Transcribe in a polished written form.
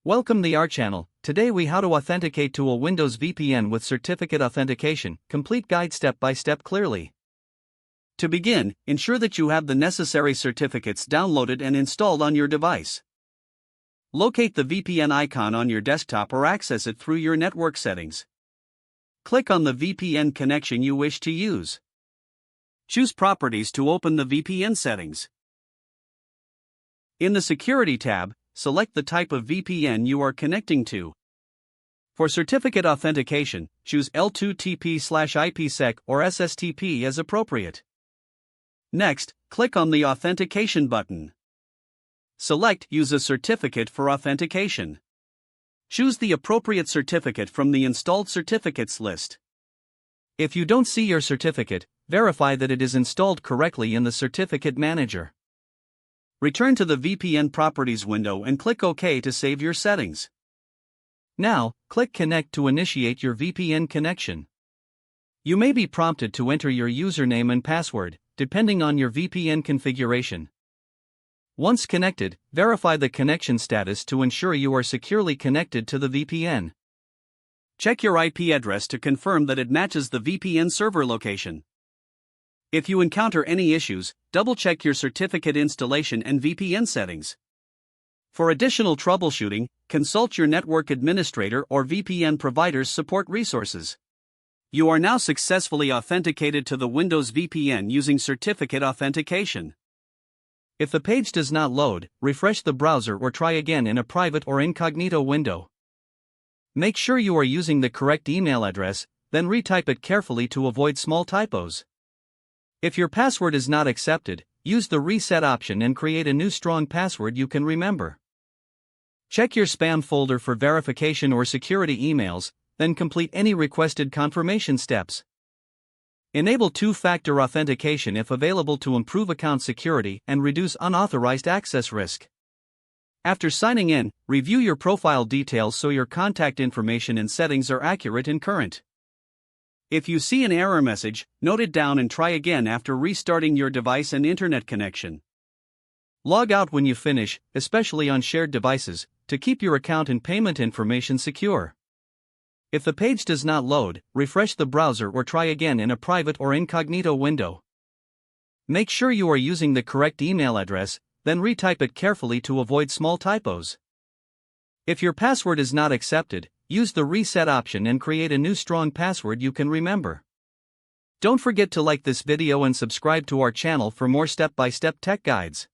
Welcome to our channel. Today we how to authenticate to a Windows VPN with certificate authentication. Complete guide step by step clearly. To begin, ensure that you have the necessary certificates downloaded and installed on your device. Locate the VPN icon on your desktop or access it through your network settings. Click on the VPN connection you wish to use. Choose Properties to open the VPN settings. In the Security tab, select the type of VPN you are connecting to. For certificate authentication, choose L2TP/IPsec or SSTP as appropriate. Next, click on the Authentication button. Select Use a certificate for authentication. Choose the appropriate certificate from the installed certificates list. If you don't see your certificate, verify that it is installed correctly in the Certificate Manager. Return to the VPN Properties window and click OK to save your settings. Now, click Connect to initiate your VPN connection. You may be prompted to enter your username and password, depending on your VPN configuration. Once connected, verify the connection status to ensure you are securely connected to the VPN. Check your IP address to confirm that it matches the VPN server location. If you encounter any issues, double-check your certificate installation and VPN settings. For additional troubleshooting, consult your network administrator or VPN provider's support resources. You are now successfully authenticated to the Windows VPN using certificate authentication. If the page does not load, refresh the browser or try again in a private or incognito window. Make sure you are using the correct email address, then retype it carefully to avoid small typos. If your password is not accepted, use the reset option and create a new strong password you can remember. Check your spam folder for verification or security emails, then complete any requested confirmation steps. Enable two-factor authentication if available to improve account security and reduce unauthorized access risk. After signing in, review your profile details so your contact information and settings are accurate and current. If you see an error message, note it down and try again after restarting your device and internet connection. Log out when you finish, especially on shared devices, to keep your account and payment information secure. If the page does not load, refresh the browser or try again in a private or incognito window. Make sure you are using the correct email address, then retype it carefully to avoid small typos. If your password is not accepted, use the reset option and create a new strong password you can remember. Don't forget to like this video and subscribe to our channel for more step-by-step tech guides.